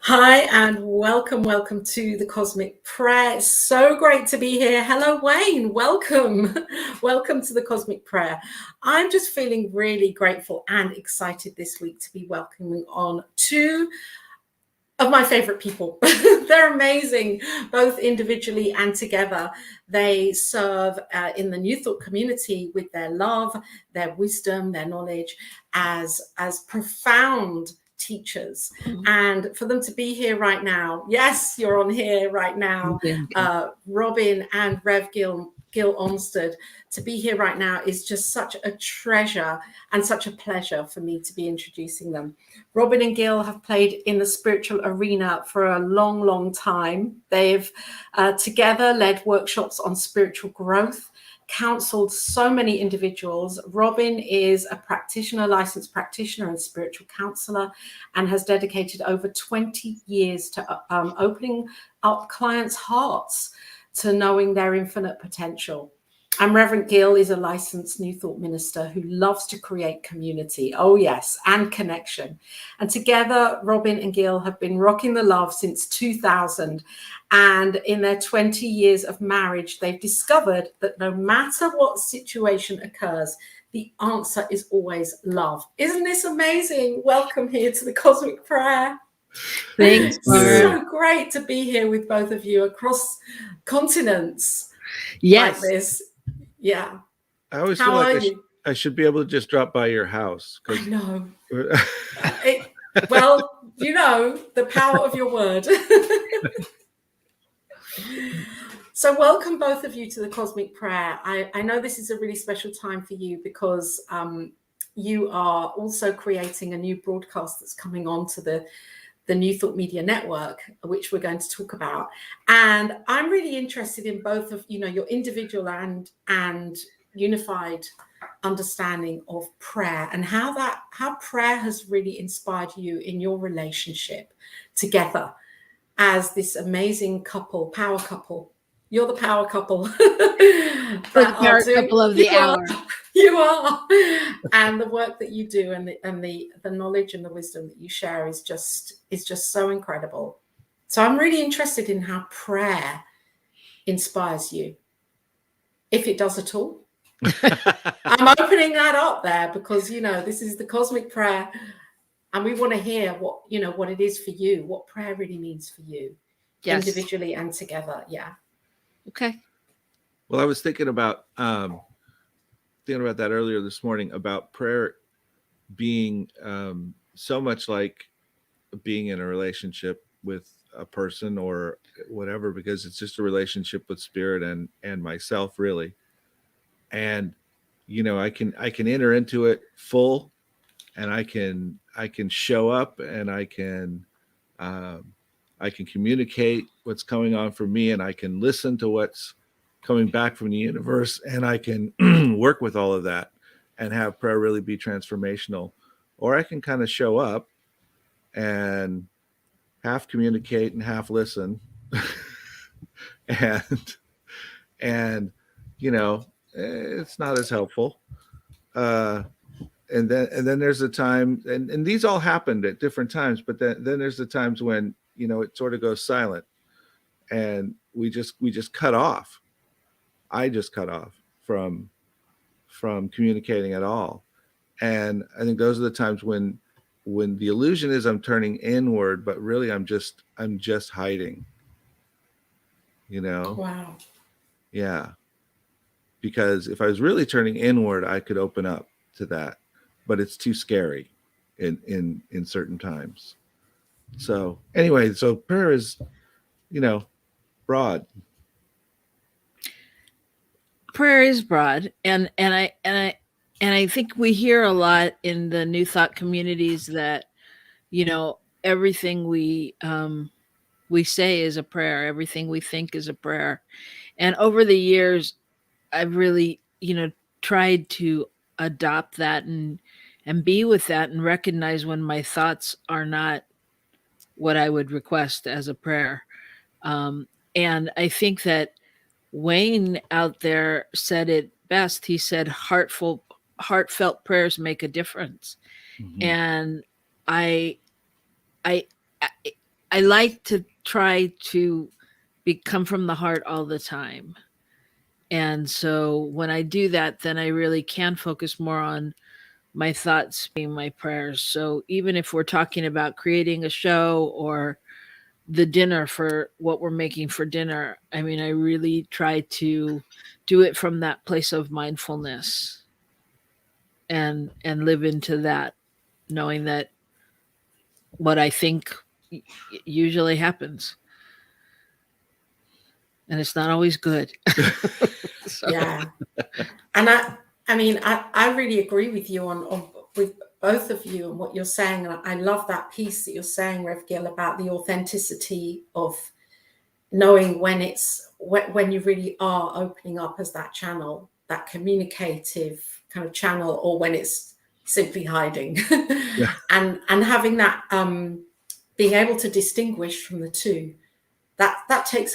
Hi and welcome to the Cosmic Prayer. It's so great to be here. Hello, Wayne. Welcome. Welcome to the Cosmic Prayer. I'm just feeling really grateful and excited this week to be welcoming on two of my favorite people. They're amazing, both individually and together. They serve in the New Thought community with their love, their wisdom, their knowledge as profound teachers. And for them to be here right now, yes, you're on here right now, Robyn and Rev Gil Olmstead, to be here right now is just such a treasure and such a pleasure for me to be introducing them. Robyn and Gil have played in the spiritual arena for a long time. They've together led workshops on spiritual growth, counseled so many individuals. Robyn is a practitioner, licensed practitioner and spiritual counselor, and has dedicated over 20 years to opening up clients' hearts to knowing their infinite potential. And Reverend Gil is a licensed New Thought minister who loves to create community, oh yes, and connection. And together, Robyn and Gil have been rocking the love since 2000. And in their 20 years of marriage, they've discovered that no matter what situation occurs, the answer is always love. Isn't this amazing? Welcome here to the Cosmic Prayer. Thanks. It's so great to be here with both of you across continents. Yes. Like this. Yeah. I always feel like I should be able to just drop by your house. I know. Well, you know, the power of your word. So welcome both of you to the Cosmic Prayer. I know this is a really special time for you because you are also creating a new broadcast that's coming on to the New Thought Media Network, which we're going to talk about. And I'm really interested in both of, you know, your individual and unified understanding of prayer and how prayer has really inspired you in your relationship together as this amazing couple, power couple. You're the power couple. The power couple of the hour. You are. And the work that you do and the knowledge and the wisdom that you share is just so incredible. So I'm really interested in how prayer inspires you, if it does at all. I'm opening that up there because, you know, this is the Cosmic Prayer and we want to hear what, you know, what it is for you, what prayer really means for you, yes, individually and together. Yeah. Okay. Well, I was thinking about that earlier this morning about prayer being so much like being in a relationship with a person or whatever, because it's just a relationship with spirit and myself, really. And you know, I can enter into it full, and I can show up, and I can communicate what's going on for me, and I can listen to what's coming back from the universe, and I can work with all of that and have prayer really be transformational. Or I can kind of show up and half communicate and half listen. and you know, it's not as helpful. And then there's a time, and these all happened at different times, but then there's the times when, you know, it sort of goes silent and we just cut off. I just cut off from communicating at all. And I think those are the times when the illusion is I'm turning inward, but really I'm just hiding, you know? Wow. Yeah. Because if I was really turning inward, I could open up to that, but it's too scary in certain times. So anyway, so prayer is, you know, broad. Prayer is broad, and I think we hear a lot in the New Thought communities that, you know, everything we say is a prayer, everything we think is a prayer. And over the years, I've really, you know, tried to adopt that and be with that and recognize when my thoughts are not what I would request as a prayer. And I think that Wayne out there said it best. He said, heartfelt prayers make a difference. Mm-hmm. And I I like to try to come from the heart all the time. And so when I do that, then I really can focus more on my thoughts being my prayers. So even if we're talking about creating a show or the dinner for what we're making for dinner, I mean, I really try to do it from that place of mindfulness and live into that, knowing that what I think usually happens. And it's not always good. So. Yeah. And I really agree with you on with both of you and what you're saying. And I love that piece that you're saying, Rev Gil, about the authenticity of knowing when you really are opening up as that channel, that communicative kind of channel, or when it's simply hiding. Yeah. and having that being able to distinguish from the two. That takes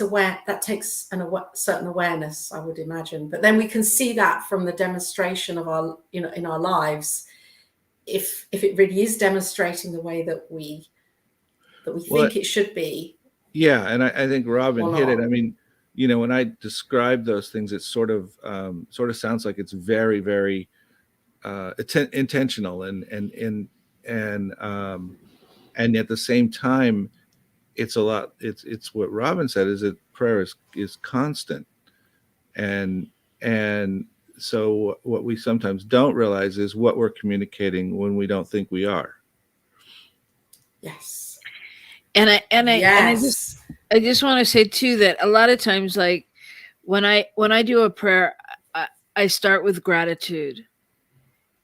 certain awareness, I would imagine. But then we can see that from the demonstration of our, in our lives, if it really is demonstrating the way that we think it should be. Yeah, and I think Robyn hit it. I mean, when I describe those things, it sort of sounds like it's very, very intentional, and at the same time, it's a lot. It's what Robyn said, is that prayer is constant, and so what we sometimes don't realize is what we're communicating when we don't think we are. Yes. And I just want to say too that a lot of times, like when I do a prayer, I start with gratitude,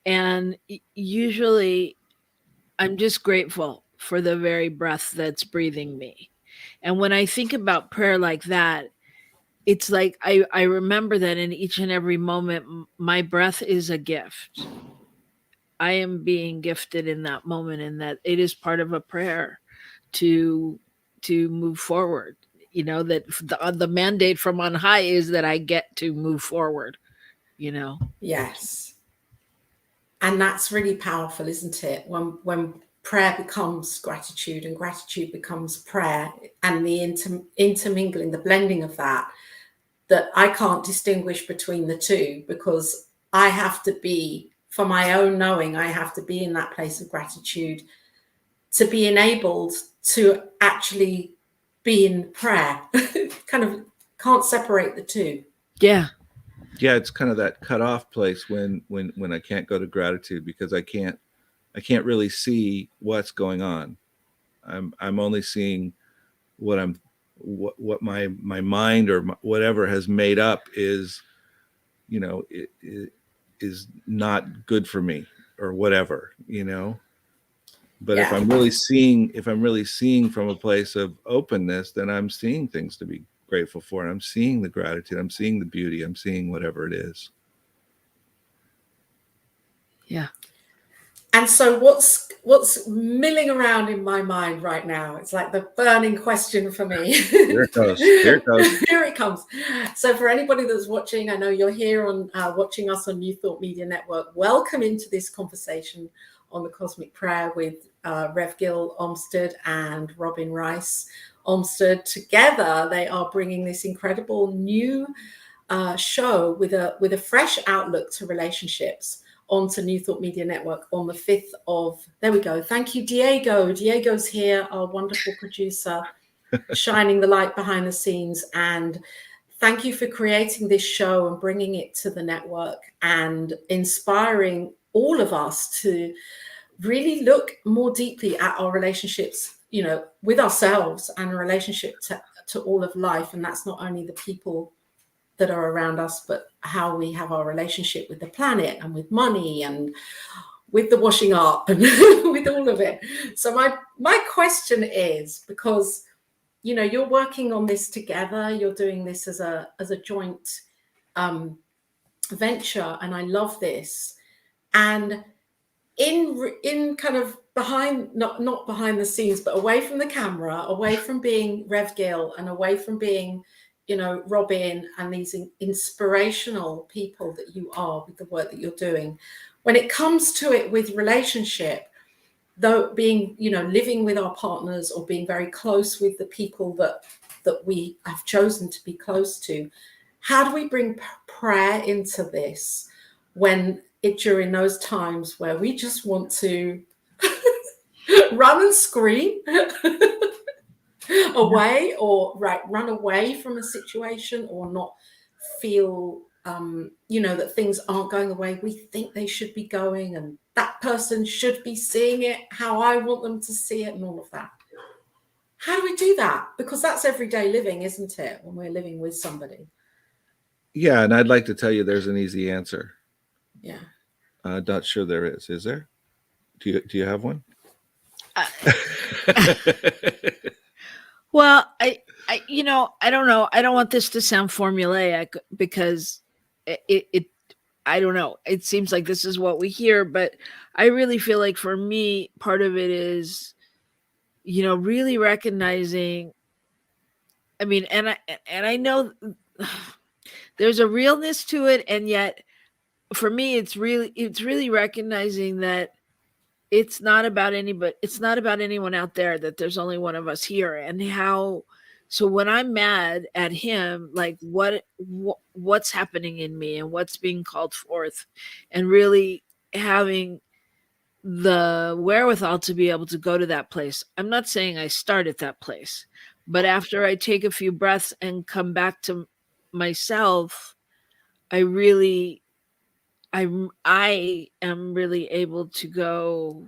and usually I'm just grateful for the very breath that's breathing me. And when I think about prayer like that, it's like I remember that in each and every moment, my breath is a gift. I am being gifted in that moment, and that it is part of a prayer to move forward. That the mandate from on high is that I get to move forward. Yes. And that's really powerful, isn't it? When prayer becomes gratitude and gratitude becomes prayer, and the intermingling, the blending of that I can't distinguish between the two, because I have to be, for my own knowing, I have to be in that place of gratitude to be enabled to actually be in prayer. Kind of can't separate the two. Yeah. Yeah, it's kind of that cut off place when I can't go to gratitude, because I can't really see what's going on. I'm only seeing what my mind or whatever has made up is, it is not good for me or whatever, But yeah. If I'm really seeing from a place of openness, then I'm seeing things to be grateful for. And I'm seeing the gratitude. I'm seeing the beauty. I'm seeing whatever it is. Yeah. And so what's milling around in my mind right now? It's like the burning question for me. Here it goes. Here it goes. Here it comes. So for anybody that's watching, I know you're here on watching us on New Thought Media Network. Welcome into this conversation on the Cosmic Prayer with Rev Gil Olmstead and Robyn Rice Olmstead. Together, they are bringing this incredible new show with a fresh outlook to relationships onto New Thought Media Network on the 5th of, there we go. Thank you, Diego. Diego's here, our wonderful producer, shining the light behind the scenes. And thank you for creating this show and bringing it to the network and inspiring all of us to really look more deeply at our relationships, with ourselves and a relationship to all of life. And that's not only the people that are around us, but how we have our relationship with the planet and with money and with the washing up and with all of it. So my question is, because you're working on this together, you're doing this as a joint venture, and I love this. And in kind of behind, not behind the scenes, but away from the camera, away from being Rev Gil and away from being Robyn and these inspirational people that you are with the work that you're doing, when it comes to it with relationship, though being, living with our partners or being very close with the people that we have chosen to be close to, how do we bring prayer into this during those times where we just want to run and scream away, or run away from a situation, or not feel that things aren't going the way we think they should be going, and that person should be seeing it how I want them to see it, and all of that. How do we do that? Because that's everyday living, isn't it, when we're living with somebody? Yeah, and I'd like to tell you there's an easy answer. Yeah. Not sure there is. Is there? Do you have one? Well, I don't know. I don't want this to sound formulaic, because it I don't know. It seems like this is what we hear, but I really feel like for me, part of it is, really recognizing. I mean, and I know there's a realness to it, and yet for me, it's really recognizing that it's not about anybody. It's not about anyone out there, that there's only one of us here. And so when I'm mad at him, like what's happening in me and what's being called forth, and really having the wherewithal to be able to go to that place. I'm not saying I start at that place, but after I take a few breaths and come back to myself, I am really able to go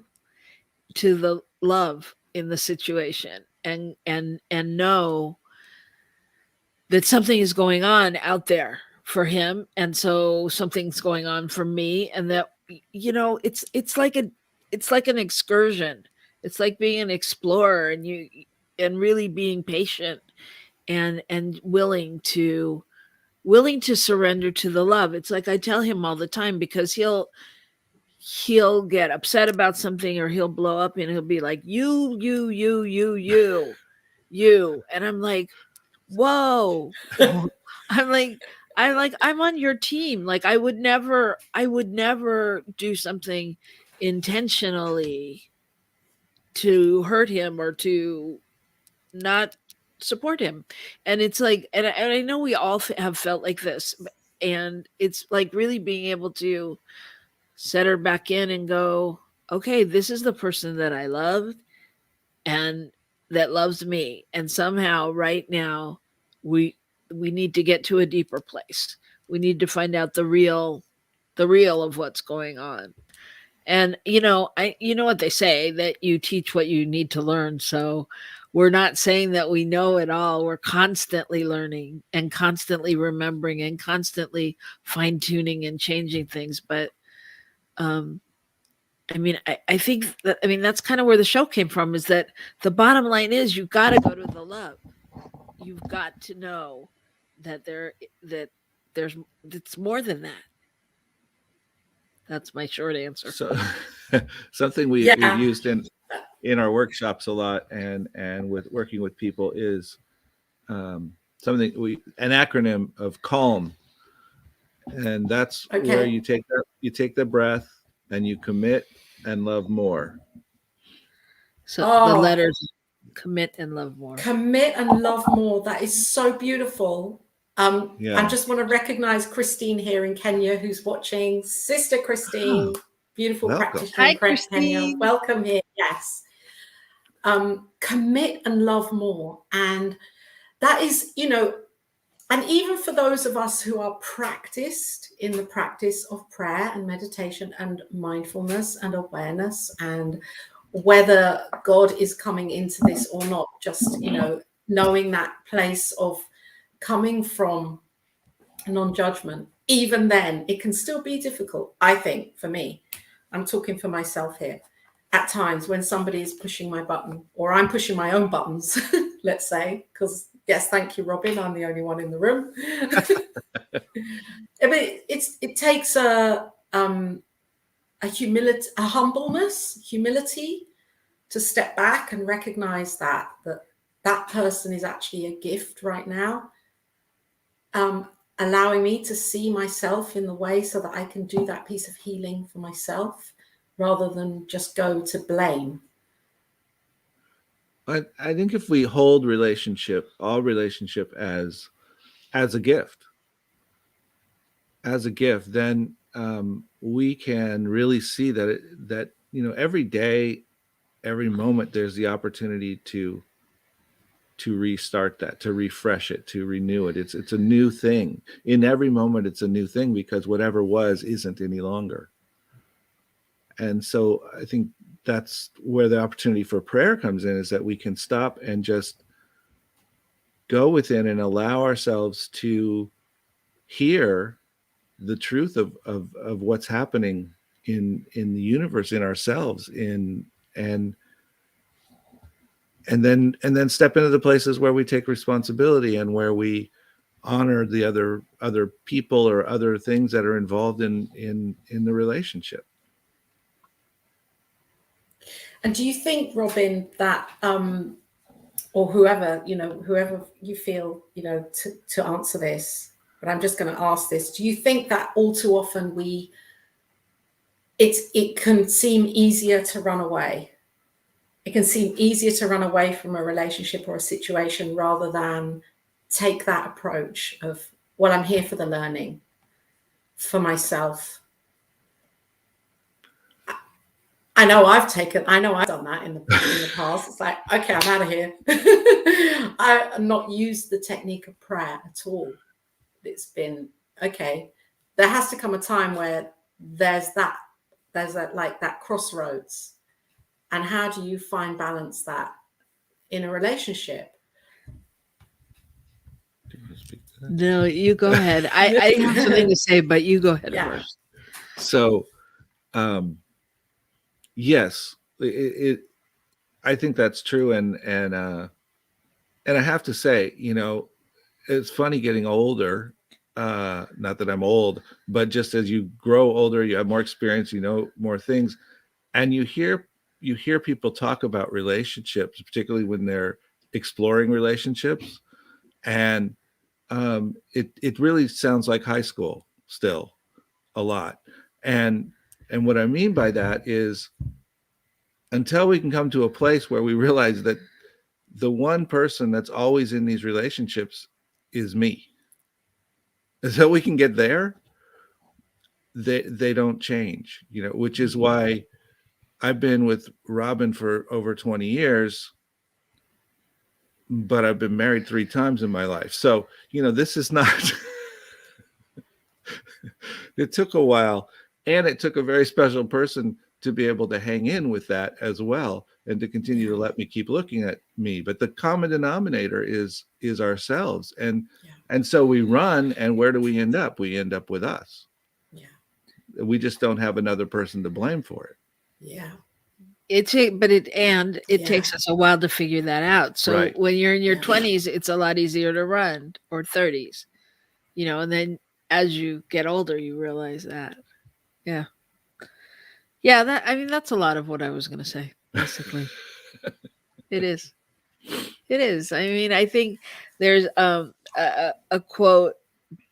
to the love in the situation, and know that something is going on out there for him, and so something's going on for me, and that it's like an excursion. It's like being an explorer, and really being patient, and willing to surrender to the love. It's like I tell him all the time, because he'll get upset about something, or he'll blow up, and he'll be like, you, and I'm like, whoa. I'm on your team. Like, I would never do something intentionally to hurt him or to not support him. And it's like, and I know we all have felt like this, and it's like really being able to set her back in and go, okay, this is the person that I loved and that loves me. And somehow right now we need to get to a deeper place. We need to find out the real of what's going on. And you know what they say, that you teach what you need to learn. So we're not saying that we know it all. We're constantly learning and constantly remembering and constantly fine tuning and changing things. But I think that, that's kind of where the show came from, is that the bottom line is you've got to go to the love. You've got to know that it's more than that. That's my short answer. So something we've used in our workshops a lot, and with working with people, is an acronym of CALM. And that's where you take the breath, and you commit and love more. So the letters: commit and love more. Commit and love more. That is so beautiful. I just want to recognize Christine here in Kenya, who's watching. Sister Christine, beautiful practitioner in Kenya. Welcome here. Yes. Commit and love more. And that is, and even for those of us who are practiced in the practice of prayer and meditation and mindfulness and awareness, and whether God is coming into this or not, just, knowing that place of coming from non-judgment, even then it can still be difficult. I think, for me, I'm talking for myself here, at times when somebody is pushing my button, or I'm pushing my own buttons, let's say, because yes, thank you, Robyn, I'm the only one in the room. It takes a humility, a humility to step back and recognize that person is actually a gift right now, allowing me to see myself in the way so that I can do that piece of healing for myself, rather than just go to blame? I think if we hold all relationship as a gift, then we can really see that every day, every moment, there's the opportunity to restart that, to refresh it, to renew it. It's a new thing. In every moment, it's a new thing, because whatever was isn't any longer. And so I think that's where the opportunity for prayer comes in, is that we can stop and just go within and allow ourselves to hear the truth of what's happening in the universe, in ourselves, and then step into the places where we take responsibility and where we honor the other people or other things that are involved in the relationship. And do you think, Robyn, that or whoever you feel, to answer this, but I'm just going to ask this, do you think that all too often it can seem easier to run away? It can seem easier to run away from a relationship or a situation rather than take that approach of, well, I'm here for the learning, for myself. I know I've done that in the past. It's like, okay, I'm out of here. I've not used the technique of prayer at all. It's been, okay, there has to come a time where there's that crossroads. And how do you find balance that in a relationship? No, you go ahead. I have something to say, but you go ahead first. So, yes, I think that's true, and I have to say, it's funny getting older. Not that I'm old, but just as you grow older, you have more experience, more things, and you hear people talk about relationships, particularly when they're exploring relationships, and it really sounds like high school still a lot. And what I mean by that is, until we can come to a place where we realize that the one person that's always in these relationships is me, until we can get there, they don't change, which is why I've been with Robyn for over 20 years, but I've been married 3 times in my life. So, this is not, it took a while, and it took a very special person to be able to hang in with that as well, and to continue to let me keep looking at me. But the common denominator is ourselves. And so we run, and where do we end up? We end up with us. Yeah. We just don't have another person to blame for it. Yeah. It takes us a while to figure that out. So when you're in your 20s, it's a lot easier to run, or 30s, and then as you get older, you realize that. Yeah. Yeah. That's a lot of what I was going to say, basically. It is. I think there's a quote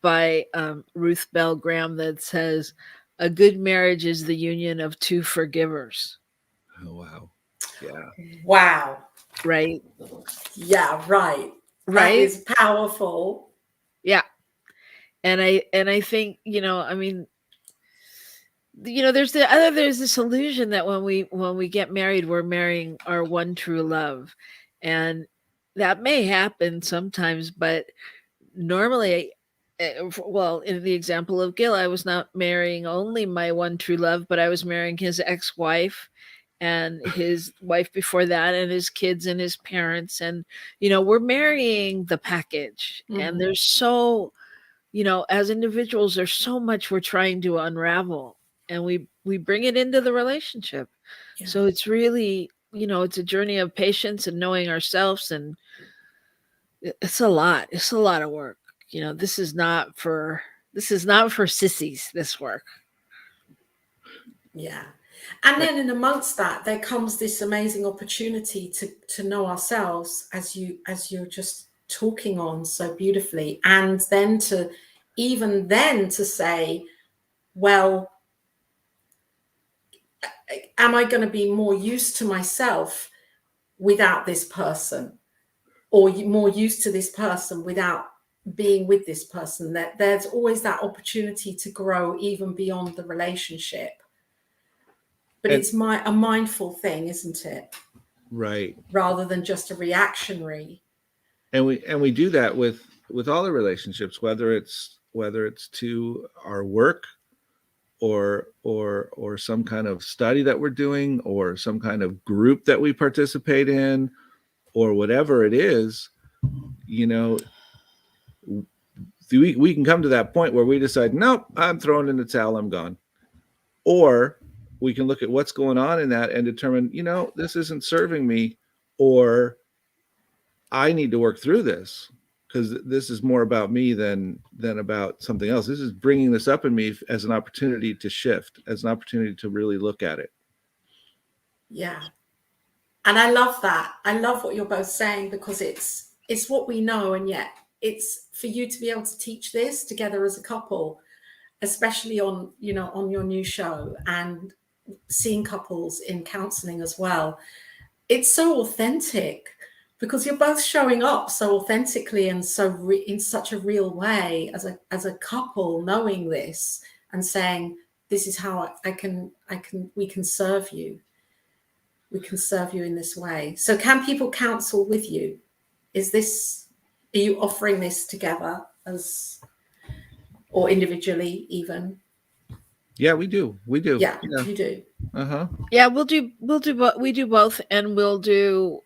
by Ruth Bell Graham that says, "A good marriage is the union of 2 forgivers." Oh, wow. Yeah. Wow. Right. Yeah. Right. That is powerful. Yeah. And I think, there's this illusion that when we get married, we're marrying our one true love. And that may happen sometimes, but normally, well, in the example of Gil, I was not marrying only my one true love, but I was marrying his ex-wife and his wife before that, and his kids and his parents. And, we're marrying the package. Mm-hmm. And there's so, as individuals, there's so much we're trying to unravel, and we bring it into the relationship. Yeah. So it's really, it's a journey of patience and knowing ourselves, and it's a lot of work. This is not for sissies, this work. Yeah. And then in amongst that, there comes this amazing opportunity to know ourselves, as you're just talking on so beautifully. And then to say, well, am I going to be more used to myself without this person, or more used to this person without being with this person? That there's always that opportunity to grow even beyond the relationship. But it's a mindful thing, isn't it? Right. Rather than just a reactionary. And we do that with all the relationships, whether it's to our work, or some kind of study that we're doing, or some kind of group that we participate in, or whatever it is. You know, we can come to that point where we decide, nope, I'm throwing in the towel, I'm gone. Or we can look at what's going on in that and determine, this isn't serving me, or I need to work through this, because this is more about me than about something else. This is bringing this up in me as an opportunity to shift, as an opportunity to really look at it. Yeah. And I love that. I love what you're both saying, because it's what we know. And yet it's for you to be able to teach this together as a couple, especially on your new show, and seeing couples in counseling as well. It's so authentic, because you're both showing up so authentically and so in such a real way as a couple, knowing this and saying, this is how we can serve you. We can serve you in this way. So can people counsel with you? Are you offering this together or individually even? Yeah, we do. Yeah. You do. Yeah, we'll do both, and we'll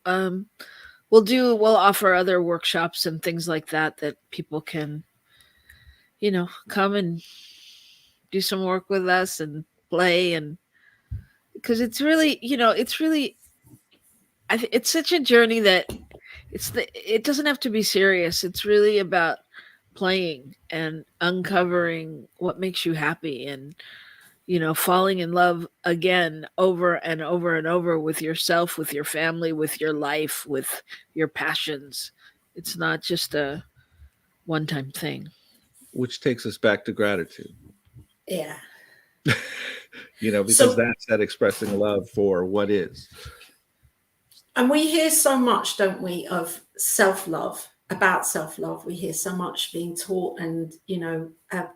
offer other workshops and things like that people can, come and do some work with us and play. And because it's really, it's such a journey that it doesn't have to be serious. It's really about playing and uncovering what makes you happy, and falling in love again over and over and over, with yourself, with your family, with your life, with your passions. It's not just a one-time thing. Which takes us back to gratitude. Yeah. Because that's that expressing love for what is. And we hear so much, don't we, of self-love, about self-love. We hear so much being taught, and,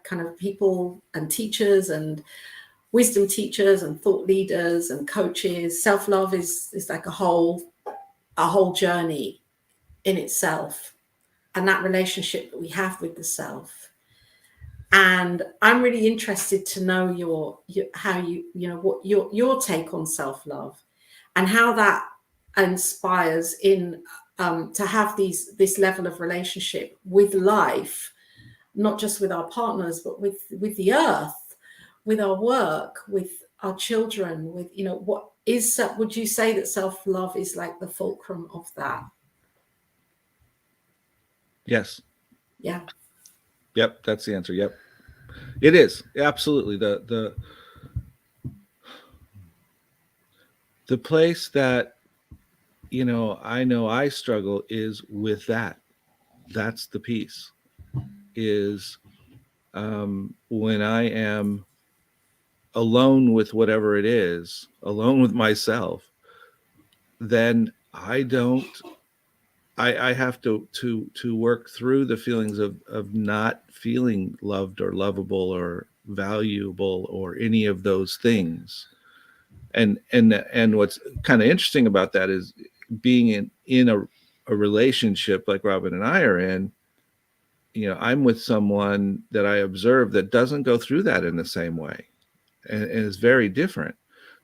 kind of people and teachers and wisdom teachers and thought leaders and coaches. Self-love is like a whole journey in itself, and that relationship that we have with the self. And I'm really interested to know what your take on self-love, and how that inspires in to have this level of relationship with life, not just with our partners, but with the earth, with our work, with our children, with would you say that self-love is like the fulcrum of that? Yes. Yeah. Yep, that's the answer. Yep, it is absolutely the place that I know I struggle is with that. That's the piece, is when I am alone with whatever it is, alone with myself, then I have to work through the feelings of not feeling loved or lovable or valuable or any of those things. And what's kind of interesting about that is being in a relationship like Robyn and I are in. I'm with someone that I observe that doesn't go through that in the same way, and is very different.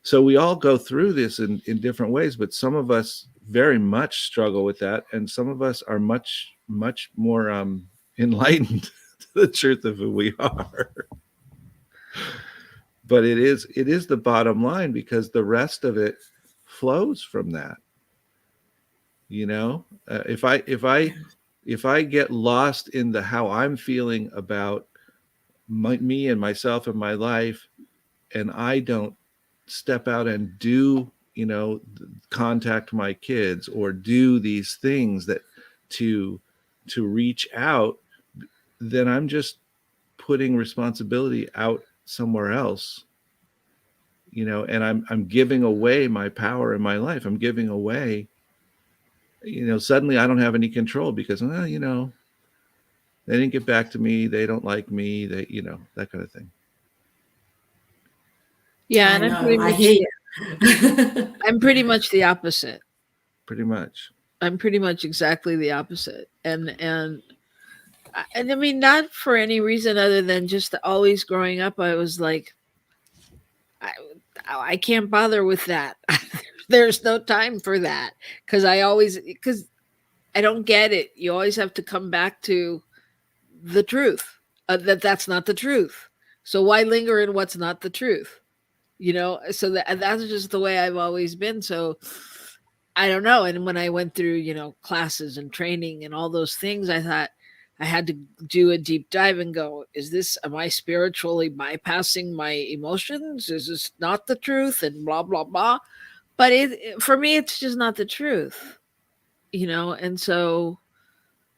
So we all go through this in different ways, but some of us very much struggle with that, and some of us are much more enlightened to the truth of who we are. But it is the bottom line, because the rest of it flows from that. If I get lost in the how I'm feeling about me and myself and my life, and I don't step out and do, contact my kids or do these things that to reach out, then I'm just putting responsibility out somewhere else, you know, and I'm giving away my power in my life. I'm giving away, you know, suddenly I don't have any control because, well, you know, they didn't get back to me. They don't like me. They, you know, that kind of thing. Yeah, I and know, I hear you. I'm pretty much the opposite. Pretty much. I'm pretty much exactly the opposite. And I mean, not for any reason other than just always growing up, I was like, I can't bother with that. There's no time for that because I don't get it. You always have to come back to the truth. That's not the truth. So why linger in what's not the truth? You know. So that's just the way I've always been. So I don't know. And when I went through, you know, classes and training and all those things, I thought I had to do a deep dive and go, am I spiritually bypassing my emotions? Is this not the truth? And blah, blah, blah. But for me, it's just not the truth, you know? And so,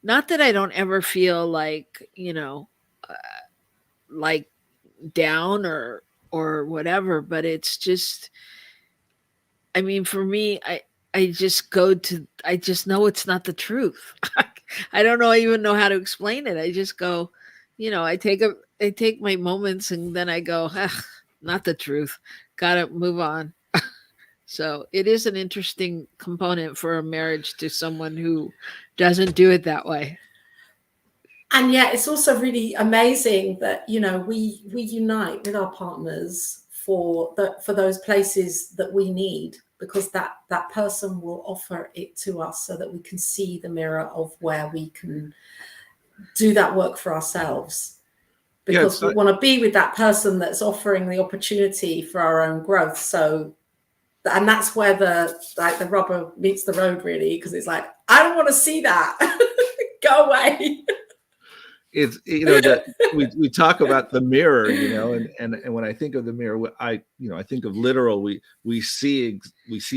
not that I don't ever feel like, you know, like down or whatever, but it's just, I mean, for me, I just know it's not the truth. I don't know even know how to explain it. I just go, you know, I take my moments and then I go, not the truth. Gotta move on. So it is an interesting component for a marriage to someone who doesn't do it that way. And yet it's also really amazing that, you know, we unite with our partners for those places that we need, because that person will offer it to us so that we can see the mirror of where we can do that work for ourselves, because we want to be with that person that's offering the opportunity for our own growth. So, and that's where the rubber meets the road, really, because it's like, I don't want to see that. Go away. It's, you know, that we talk about the mirror, you know, and when I think of the mirror, I think of literal, we see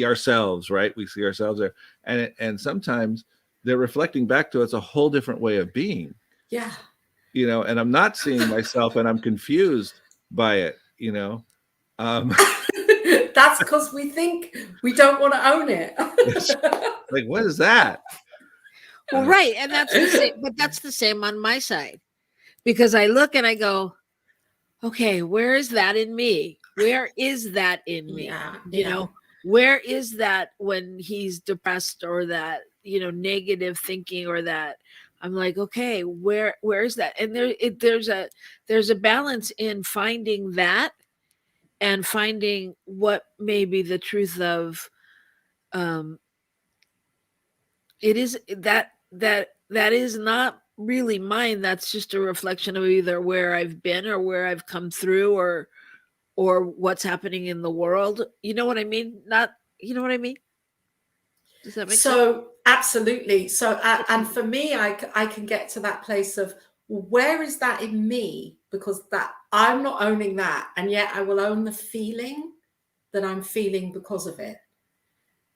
ourselves, right? We see ourselves there, and sometimes they're reflecting back to us a whole different way of being. Yeah. You know, and I'm not seeing myself and I'm confused by it, you know. That's because we think we don't want to own it. Like, what is that? Well, right. And that's the same, but that's the same on my side, because I look and I go, okay, where is that in me? Where is that in me? Yeah, you know, where is that when he's depressed, or that, you know, negative thinking, or that I'm like, okay, where is that? And there's a balance in finding that and finding what may be the truth of, it is that is not really mine. That's just a reflection of either where I've been or where I've come through, or what's happening in the world. You know what I mean? You know what I mean? Does that make sense? So absolutely. So and for me, I can get to that place of, where is that in me? Because that I'm not owning that, and yet I will own the feeling that I'm feeling because of it.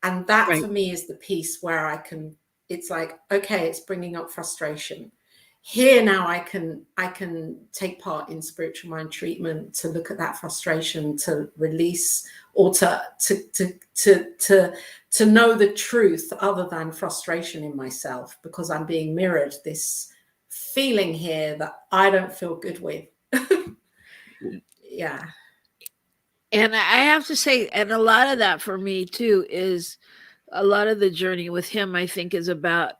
And that, right, for me is the piece where I can, it's like, okay, it's bringing up frustration. Here now I can take part in spiritual mind treatment to look at that frustration, to release, or to know the truth other than frustration in myself, because I'm being mirrored this feeling here that I don't feel good with. Yeah. And I have to say, and a lot of that for me too is a lot of the journey with him, I think, is about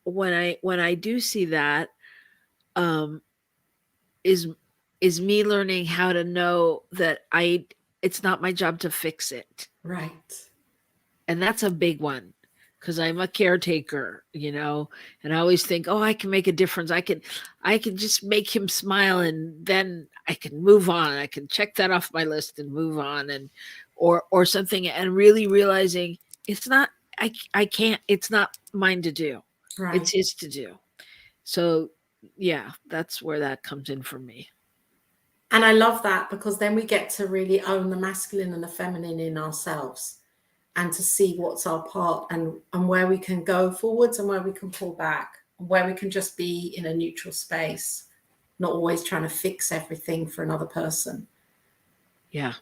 when I do see that, is me learning how to know that it's not my job to fix it. Right. And that's a big one, because I'm a caretaker, you know, and I always think, oh, I can make a difference. I can just make him smile, and then I can move on. I can check that off my list and move on, and or something, and really realizing it's not, I can't, it's not mine to do. Right. It's his to do. So yeah, that's where that comes in for me. And I love that, because then we get to really own the masculine and the feminine in ourselves, and to see what's our part, and where we can go forwards and where we can pull back, and where we can just be in a neutral space, not always trying to fix everything for another person. Yeah.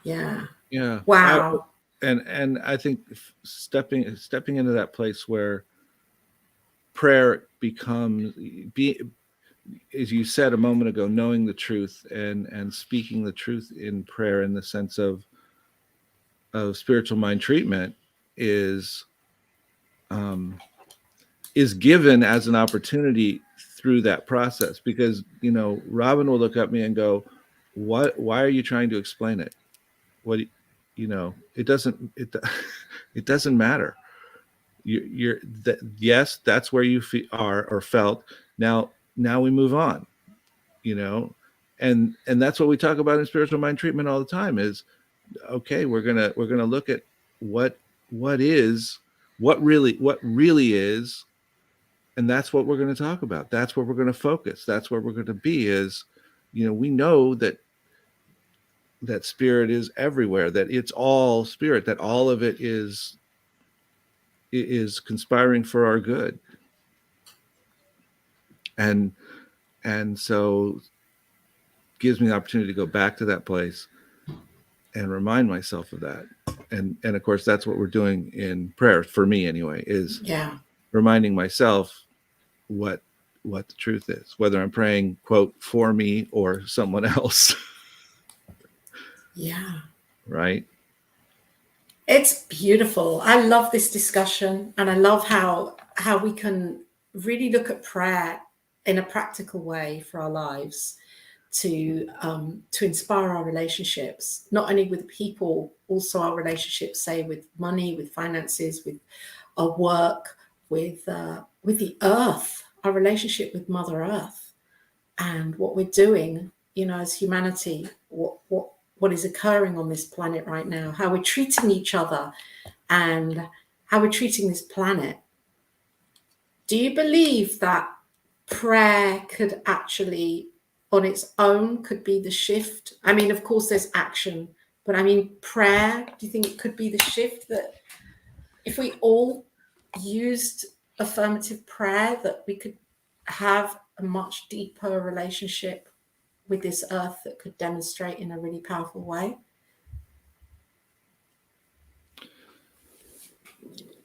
Yeah. Yeah. Wow. And I think stepping into that place where prayer becomes, as you said a moment ago, knowing the truth and speaking the truth in prayer, in the sense of spiritual mind treatment, is given as an opportunity through that process. Because, you know, Robyn will look at me and go, why are you trying to explain it? What, you know, it doesn't matter. You're that, yes, that's where you are or felt. Now we move on, you know. And that's what we talk about in spiritual mind treatment all the time is, okay, we're gonna look at what really is, and that's what we're going to talk about. That's where we're going to focus. That's where we're going to be. Is, you know, we know that spirit is everywhere, that it's all spirit, that all of it is conspiring for our good. And so gives me the opportunity to go back to that place and remind myself of that. And of course, that's what we're doing in prayer, for me anyway, is reminding myself what the truth is, whether I'm praying, quote, for me or someone else. Yeah. Right. It's beautiful. I love this discussion, and I love how we can really look at prayer in a practical way for our lives to inspire our relationships, not only with people, also our relationships, say, with money, with finances, with our work, with the earth, our relationship with Mother Earth, and what we're doing, you know, as humanity, what is occurring on this planet right now, how we're treating each other, and how we're treating this planet. Do you believe that prayer could actually, on its own, could be the shift? I mean, of course, there's action, but I mean, prayer, do you think it could be the shift, that if we all used affirmative prayer, that we could have a much deeper relationship with this earth that could demonstrate in a really powerful way?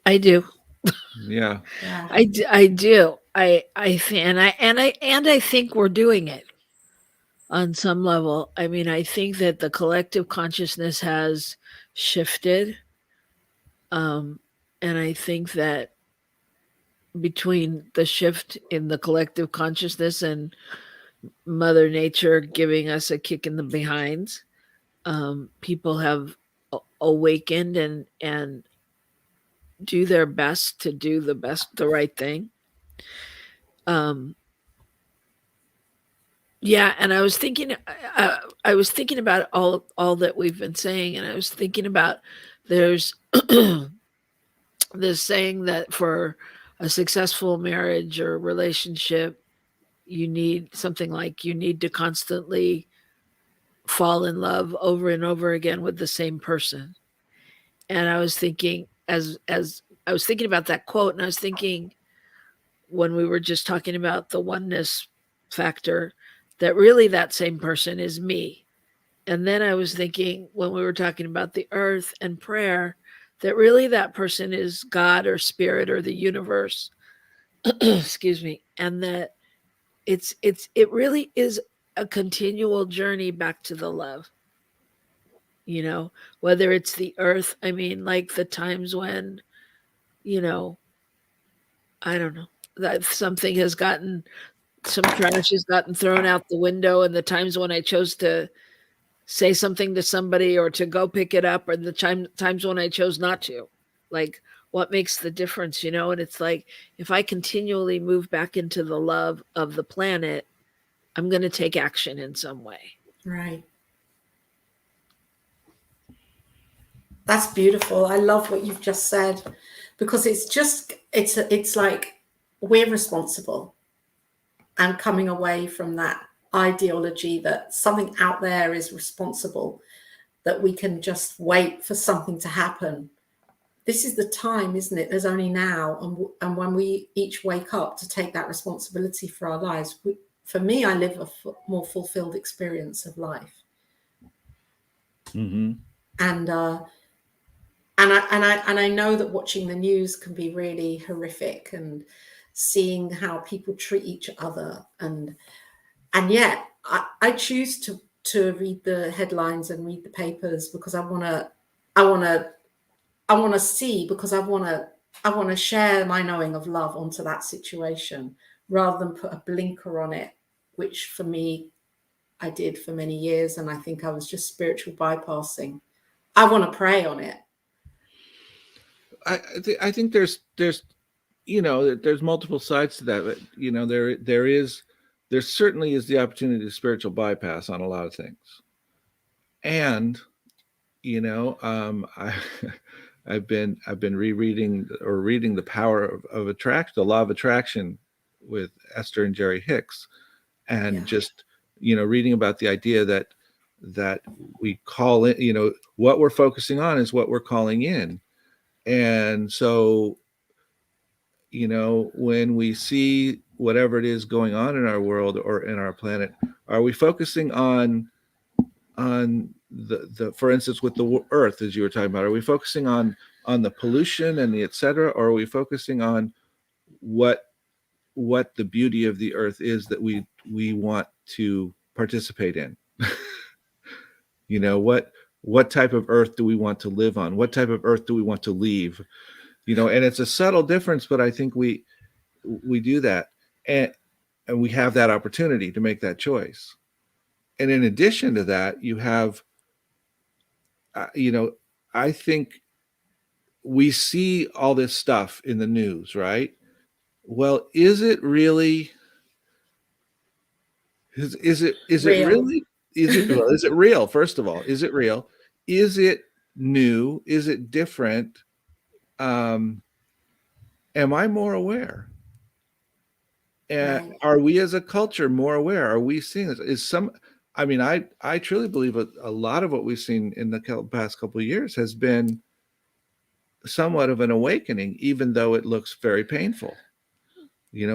I do. Yeah. I do. I think we're doing it on some level. I mean, I think that the collective consciousness has shifted. And I think that between the shift in the collective consciousness and Mother Nature giving us a kick in the behinds, people have awakened and do their best to do the right thing. Yeah, and I was thinking about all that we've been saying, and I was thinking about, there's this saying that for a successful marriage or relationship, you need to constantly fall in love over and over again with the same person. And I was thinking, as I was thinking about that quote, and I was thinking, when we were just talking about the oneness factor, that really that same person is me. And then I was thinking, when we were talking about the earth and prayer, that really that person is God or spirit or the universe. Excuse me. And that it really is a continual journey back to the love. You know, whether it's the earth, I mean, like the times when, you know, I don't know, that some trash has gotten thrown out the window, and the times when I chose to say something to somebody or to go pick it up, or the times when I chose not to. Like, what makes the difference, you know? And it's like, if I continually move back into the love of the planet, I'm going to take action in some way. Right. That's beautiful. I love what you've just said, because it's like we're responsible, and coming away from that ideology that something out there is responsible, that we can just wait for something to happen. This is the time, isn't it? There's only now. And when we each wake up to take that responsibility for our lives, for me, I live a more fulfilled experience of life. Mm-hmm. I know that watching the news can be really horrific, and seeing how people treat each other, and yet I choose to read the headlines and read the papers, because I want to see, because I want to share my knowing of love onto that situation, rather than put a blinker on it, which for me I did for many years, and I think I was just spiritual bypassing. I want to pray on it. I think there's there's multiple sides to that, but there certainly is the opportunity to spiritual bypass on a lot of things. And I've been rereading or reading The Power of Attraction, The Law of Attraction, with Esther and Jerry Hicks, and just reading about the idea that we call it, what we're focusing on is what we're calling in. And so when we see whatever it is going on in our world or in our planet, are we focusing on the for instance, with the earth, as you were talking about, are we focusing on the pollution and the etc., or are we focusing on what the beauty of the earth is that we want to participate in? What type of earth do we want to live on? What type of earth do we want to leave? And it's a subtle difference, but I think we do that, and we have that opportunity to make that choice. And in addition to that, you have I think we see all this stuff in the news, right? Well, is it really is it really is it real? First of all, is it real? Is it new? Is it different? Am I more aware? And are we as a culture more aware? Are we seeing this? I truly believe a lot of what we've seen in the past couple of years has been somewhat of an awakening, even though it looks very painful.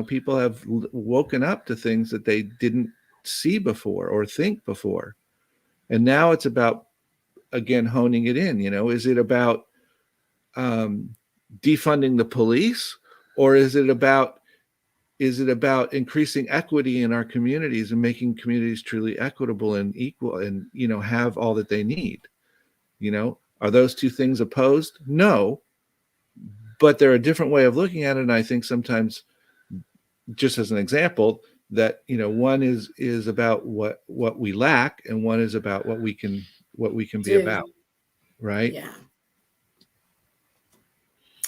People have woken up to things that they didn't see before or think before. And now it's about, again, honing it in. Is it about defunding the police, or is it about increasing equity in our communities and making communities truly equitable and equal, and have all that they need? Are those two things opposed? No, but they're a different way of looking at it. And I think sometimes, just as an example, that one is about what we lack, and one is about what we can be about, right?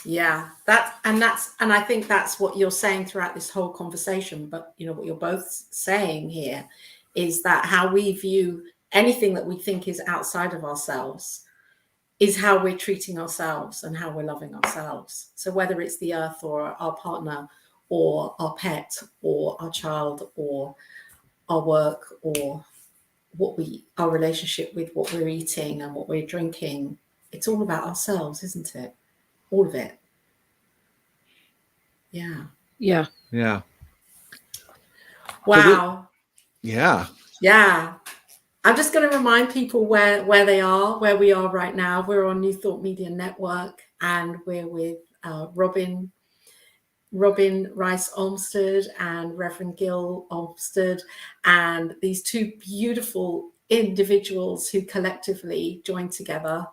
And I think that's what you're saying throughout this whole conversation. But what you're both saying here is that how we view anything that we think is outside of ourselves is how we're treating ourselves and how we're loving ourselves. So whether it's the earth or our partner or our pet or our child or our work or our relationship with what we're eating and what we're drinking, it's all about ourselves, isn't it? All of it. Yeah. Wow. Yeah. I'm just going to remind people where we are right now. We're on New Thought Media Network, and we're with Robyn Rice Olmstead and Rev Gil Olmstead, and these two beautiful individuals who collectively join together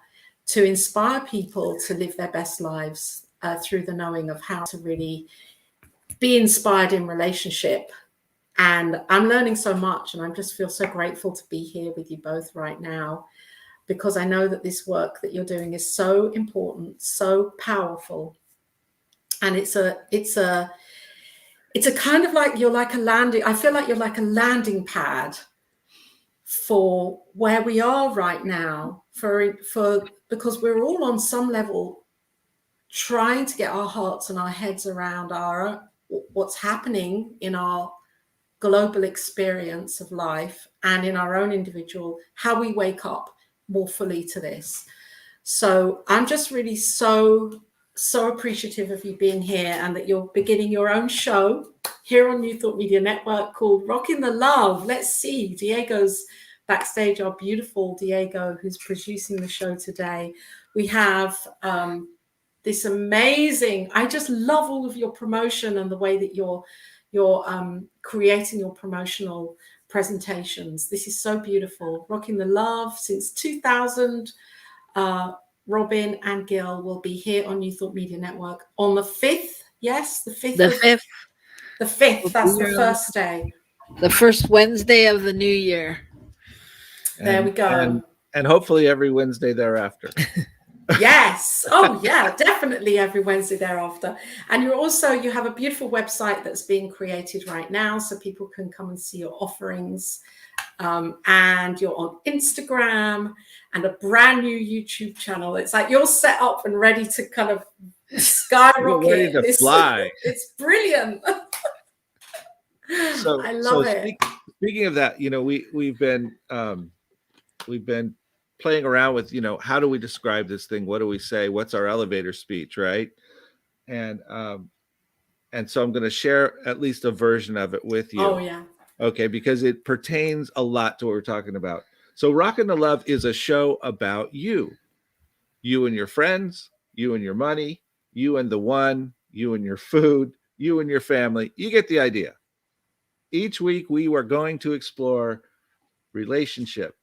to inspire people to live their best lives through the knowing of how to really be inspired in relationship. And I'm learning so much, and I just feel so grateful to be here with you both right now, because I know that this work that you're doing is so important, so powerful. And it's a kind of like you're like a landing. I feel like you're like a landing pad for where we are right now, because we're all on some level trying to get our hearts and our heads around what's happening in our global experience of life and in our own individual, how we wake up more fully to this. So I'm just really so appreciative of you being here, and that you're beginning your own show here on New Thought Media Network called Rocking the Love. Let's see, Diego's backstage our beautiful Diego, who's producing the show today. We have this amazing, I just love all of your promotion and the way that you're creating your promotional presentations. This is so beautiful. Rocking the Love since 2000. Robyn and Gil will be here on New Thought Media Network on the 5th. Yes, the 5th. The 5th. That's the first day. The first Wednesday of the new year. There we go. And hopefully every Wednesday thereafter. Yes. Oh, yeah, definitely every Wednesday thereafter. And you have a beautiful website that's being created right now, so people can come and see your offerings. And you're on Instagram and a brand new YouTube channel. It's like you're set up and ready to kind of skyrocket. Ready to fly. It's brilliant. So I love it. Speaking of that, we've been playing around with, how do we describe this thing? What do we say? What's our elevator speech, right? And so I'm going to share at least a version of it with you. Oh yeah. Okay, because it pertains a lot to what we're talking about. So Rockin' the Love is a show about you and your friends, you and your money, you and the one, you and your food, you and your family. You get the idea. Each week we are going to explore relationship,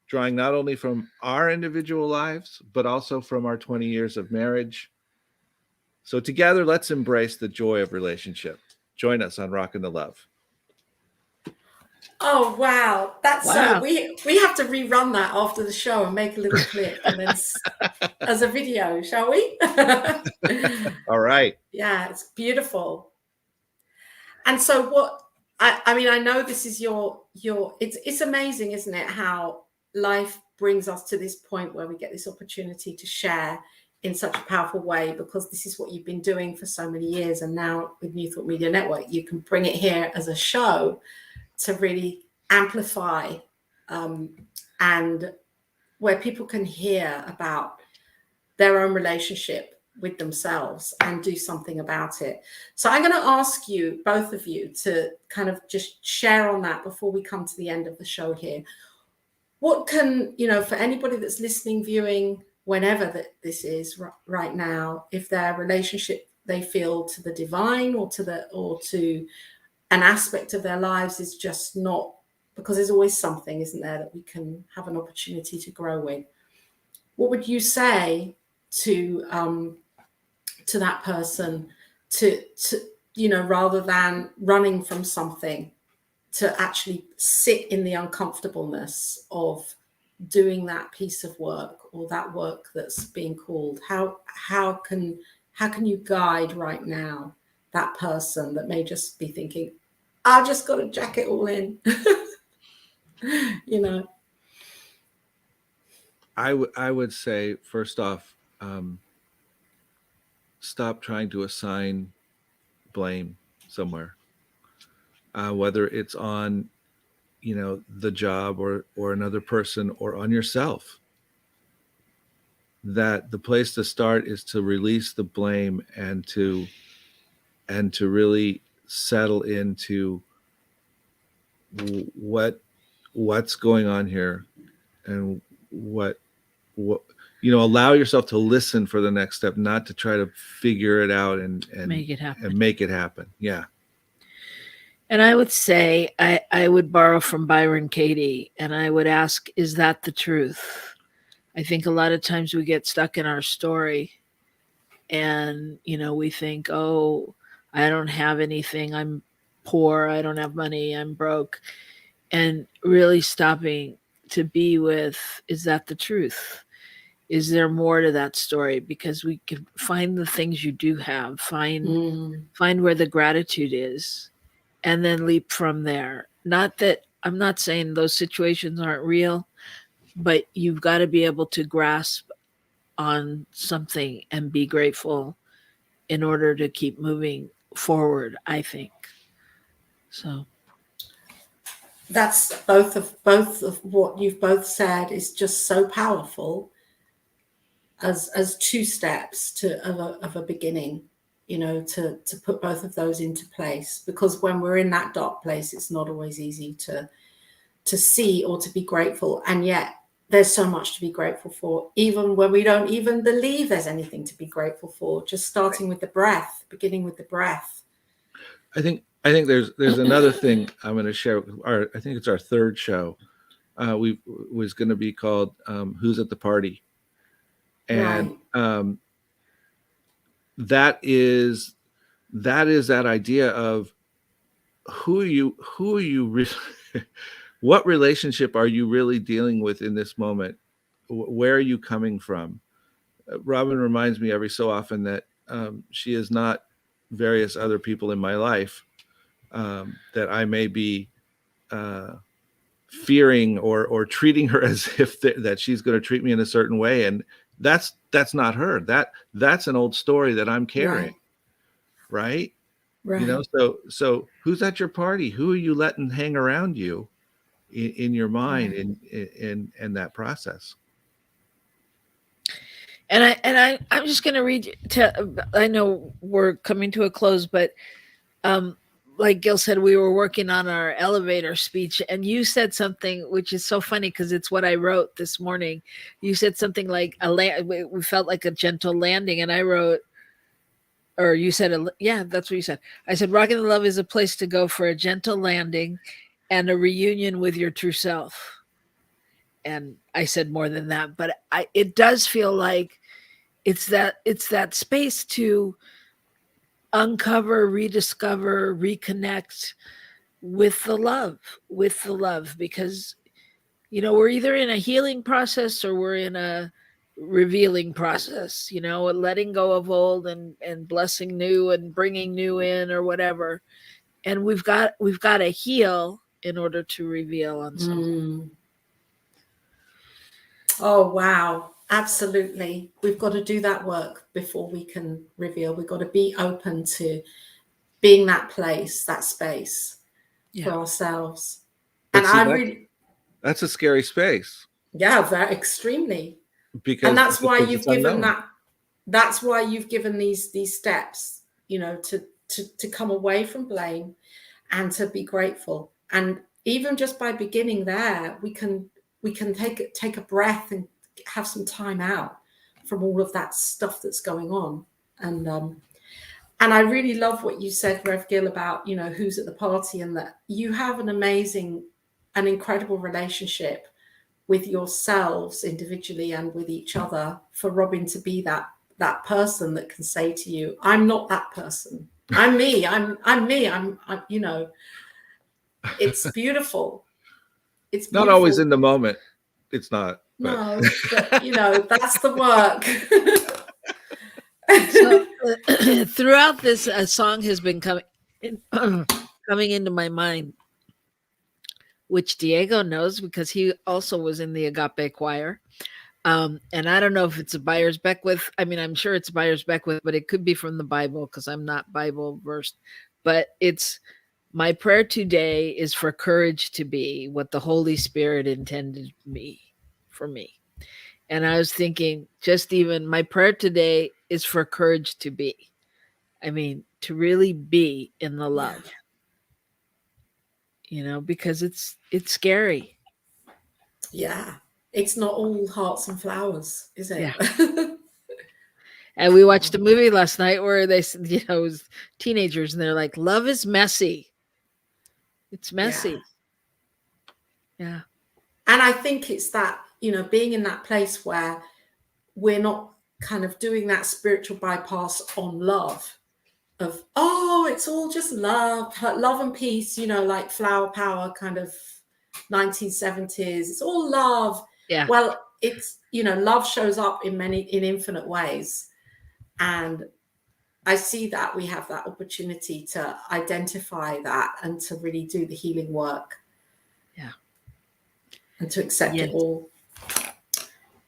drawing not only from our individual lives, but also from our 20 years of marriage. So together, let's embrace the joy of relationship. Join us on Rockin' the Love. Oh wow, that's wow. We have to rerun that after the show and make a little clip and then as a video, shall we? All right. Yeah, it's beautiful. And so what I mean, I know this is your it's amazing, isn't it, how life brings us to this point where we get this opportunity to share in such a powerful way, because this is what you've been doing for so many years, and now with New Thought Media Network you can bring it here as a show to really amplify and where people can hear about their own relationship with themselves and do something about it. So I'm going to ask you, both of you, to kind of just share on that before we come to the end of the show here. What can, for anybody that's listening, viewing, whenever that this is right now, if their relationship they feel to the divine or to an aspect of their lives is just not, because there's always something, isn't there, that we can have an opportunity to grow with. What would you say to that person to rather than running from something, to actually sit in the uncomfortableness of doing that piece of work or that work that's being called? How can you guide right now that person that may just be thinking, I just got to jack it all in? I would say, first off, stop trying to assign blame somewhere, whether it's on, the job or another person or on yourself. That the place to start is to release the blame and to really settle into what's going on here, and what allow yourself to listen for the next step, not to try to figure it out and make it happen. Yeah. And I would say I would borrow from Byron Katie, and I would ask, is that the truth? I think a lot of times we get stuck in our story, and we think, oh, I don't have anything, I'm poor, I don't have money, I'm broke. And really stopping to be with, is that the truth? Is there more to that story? Because we can find the things you do have, find where the gratitude is, and then leap from there. Not that I'm not saying those situations aren't real, but you've got to be able to grasp on something and be grateful in order to keep moving forward, I think. So that's both of what you've both said is just so powerful as two steps of a beginning, to put both of those into place, because when we're in that dark place, it's not always easy to to see or to be grateful. And yet there's so much to be grateful for, even when we don't even believe there's anything to be grateful for. Just starting with the breath, beginning with the breath. I think there's another thing I'm going to share. I think it's our third show. We was going to be called "Who's at the Party," and Right. that is that idea of who are you really, what relationship are you really dealing with in this moment? Where are you coming from? Robyn reminds me every so often that she is not various other people in my life that I may be fearing or treating her as if that she's going to treat me in a certain way, and that's not her. That's an old story that I'm carrying, right? You know, so who's at your party? Who are you letting hang around you in your mind in that process? And I'm just going to read. I know we're coming to a close, but like Gil said, we were working on our elevator speech, and you said something which is so funny because it's what I wrote this morning. You said something like we felt like a gentle landing, and I wrote, or you said, yeah, that's what you said. I said, Rockin' in Love is a place to go for a gentle landing and a reunion with your true self. And I said more than that, but it does feel like it's that space to uncover, rediscover, reconnect with the love, because, you know, we're either in a healing process or we're in a revealing process, you know, letting go of old and blessing new and bringing new in or whatever. And we've got to heal in order to reveal on something. Oh, wow. Absolutely. We've got to do that work before we can reveal. We've got to be open to being that place, that space for ourselves. But And see, that's a scary space. Yeah, very extremely. Because and that's why you've given unknown. That's why you've given these steps, you know, to come away from blame and to be grateful. And even just by beginning there, we can take a breath and have some time out from all of that stuff that's going on. And I really love what you said, Rev Gil, about, you know, who's at the party, and that you have an incredible relationship with yourselves individually and with each other, for Robyn to be that person that can say to you, I'm not that person. I'm me. I'm me. I'm you know, it's beautiful. It's beautiful. Not always in the moment. It's not. But. No, but you know, that's the work. So, throughout this, a song has been coming into my mind, which Diego knows because he also was in the Agape choir. And I don't know if it's a Byers Beckwith. I mean, I'm sure it's Byers Beckwith, but it could be from the Bible because I'm not Bible versed. But it's, my prayer today is for courage to be what the Holy Spirit intended for me. And I was thinking, just even my prayer today is for courage to be. I mean, to really be in the love. You know, because it's scary. Yeah. It's not all hearts and flowers, is it? Yeah. And we watched a movie last night where they, you know, it was teenagers and they're like, love is messy. It's messy. Yeah. And I think it's that, you know, being in that place where we're not kind of doing that spiritual bypass on love of, oh, it's all just love and peace, you know, like flower power kind of 1970s. It's all love. Yeah. Well, it's, you know, love shows up in infinite ways. And I see that we have that opportunity to identify that and to really do the healing work. Yeah. And to accept it all.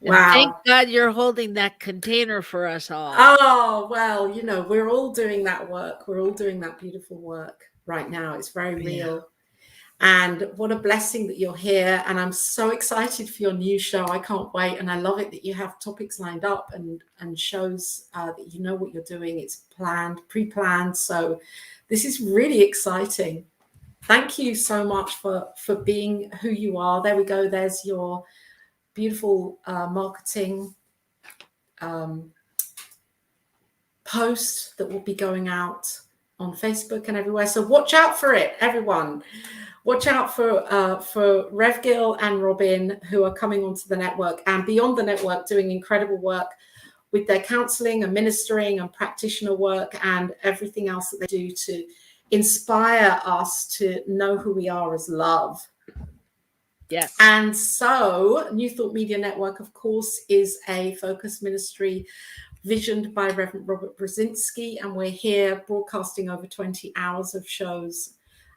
And wow. Thank God you're holding that container for us all. Oh, well, you know, we're all doing that work. We're all doing that beautiful work right now. It's very real. And what a blessing that you're here. And I'm so excited for your new show. I can't wait. And I love it that you have topics lined up and shows that you know what you're doing. It's planned, pre-planned. So this is really exciting. Thank you so much for being who you are. There we go. There's your beautiful marketing post that will be going out on Facebook and everywhere. So watch out for it, everyone. Watch out for Rev Gil and Robyn, who are coming onto the network and beyond the network, doing incredible work with their counseling and ministering and practitioner work and everything else that they do to inspire us to know who we are as love. Yes. And so New Thought Media Network, of course, is a focus ministry visioned by Reverend Robert Brzezinski, and we're here broadcasting over 20 hours of shows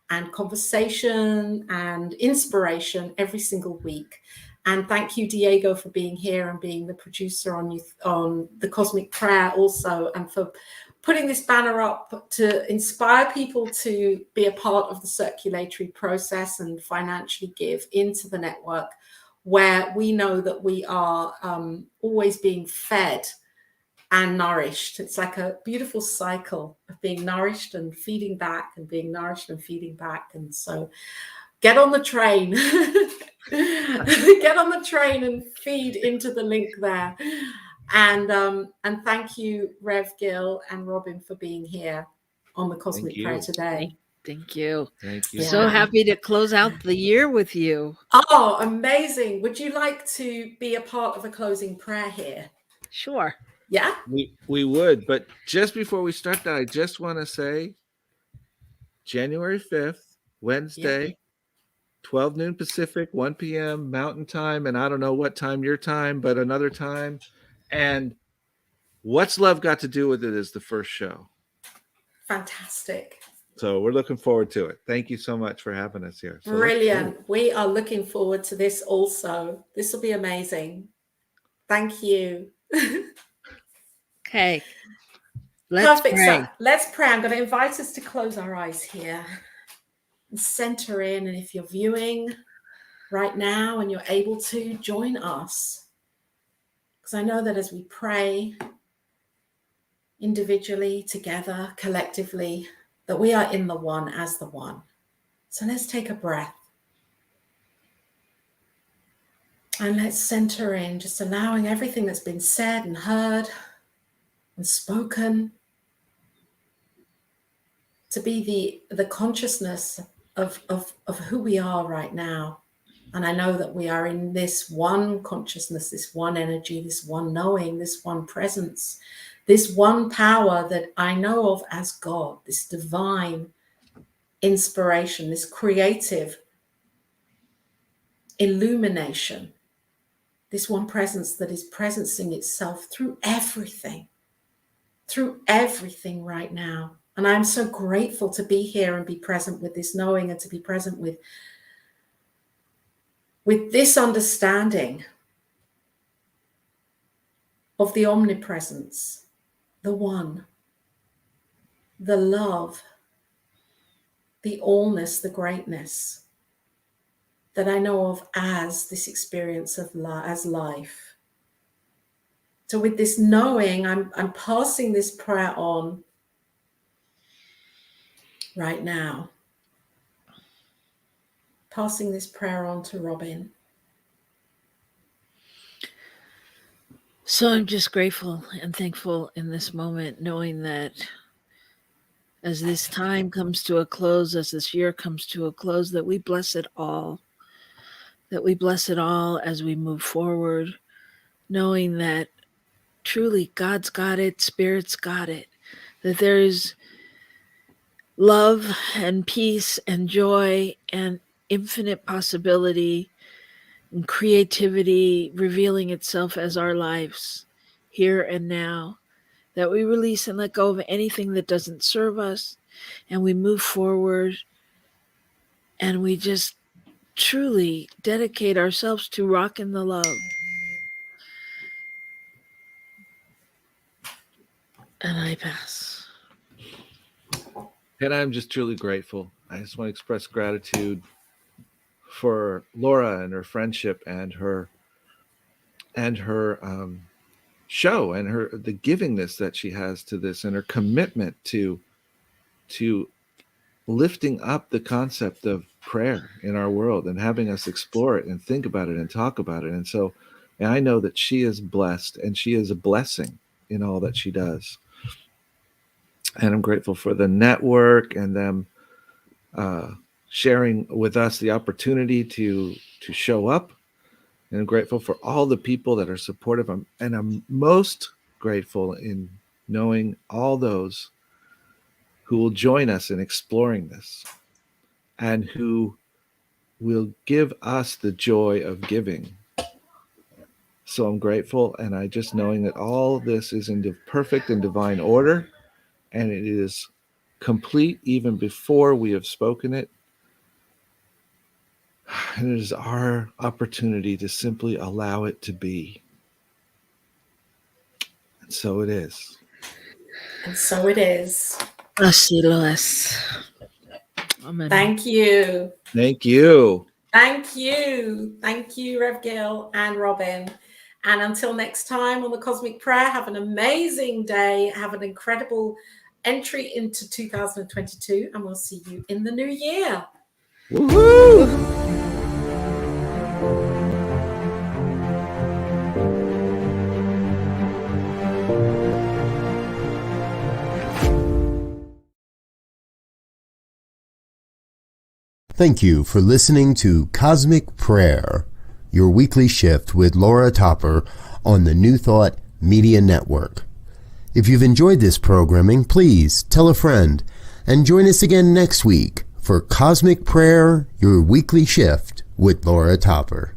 and conversation and inspiration every single week. And thank you, Diego, for being here and being the producer on the Cosmic Prayer also, and for putting this banner up to inspire people to be a part of the circulatory process and financially give into the network, where we know that we are always being fed and nourished. It's like a beautiful cycle of being nourished and feeding back and being nourished and feeding back. And so get on the train. Get on the train and feed into the link there. And thank you, Rev Gil and Robyn, for being here on the Cosmic Prayer today. Thank you. Thank you. So happy to close out the year with you. Oh, amazing. Would you like to be a part of a closing prayer here? Sure. Yeah? We would, but just before we start that, I just want to say January 5th, Wednesday, 12 noon Pacific, 1 p.m. Mountain Time, and I don't know what time your time, but another time. And What's Love Got to Do with It is the first show. Fantastic. So we're looking forward to it. Thank you so much for having us here. So brilliant. We are looking forward to this also. This will be amazing. Thank you. Okay. Perfect. Pray. So let's pray. I'm going to invite us to close our eyes here and center in. And if you're viewing right now and you're able to, join us. Because I know that as we pray individually, together, collectively, that we are in the one as the one. So let's take a breath. And let's center in, just allowing everything that's been said and heard and spoken to be the consciousness of who we are right now. And I know that we are in this one consciousness, this one energy, this one knowing, this one presence, this one power that I know of as God, this divine inspiration, this creative illumination, this one presence that is presencing itself through everything right now. And I'm so grateful to be here and be present with this knowing, and to be present with this understanding of the omnipresence, the one, the love, the allness, the greatness that I know of as this experience of as life. So with this knowing, I'm passing this prayer on right now. Passing this prayer on to Robyn. So I'm just grateful and thankful in this moment, knowing that as this time comes to a close, as this year comes to a close, that we bless it all. That we bless it all as we move forward, knowing that truly God's got it, Spirit's got it, that there is love and peace and joy and infinite possibility and creativity revealing itself as our lives here and now, that we release and let go of anything that doesn't serve us, and we move forward and we just truly dedicate ourselves to rock in the love. And I pass. And I'm just truly grateful. I just want to express gratitude for Laura and her friendship and her show and the givingness that she has to this, and her commitment to lifting up the concept of prayer in our world and having us explore it and think about it and talk about it. And I know that she is blessed and she is a blessing in all that she does. And I'm grateful for the network and them sharing with us the opportunity to show up. And I'm grateful for all the people that are supportive. And I'm most grateful in knowing all those who will join us in exploring this and who will give us the joy of giving. So I'm grateful, and I just knowing that all this is in perfect and divine order, and it is complete even before we have spoken it. And it is our opportunity to simply allow it to be. And so it is. And so it is. Así lo es. Amen. Thank you. Thank you. Thank you. Thank you, Rev Gil and Robyn. And until next time on the Cosmic Prayer, have an amazing day. Have an incredible entry into 2022. And we'll see you in the new year. Woohoo! Thank you for listening to Cosmic Prayer, your weekly shift with Laura Topper on the New Thought Media Network. If you've enjoyed this programming, please tell a friend and join us again next week for Cosmic Prayer, your weekly shift with Laura Topper.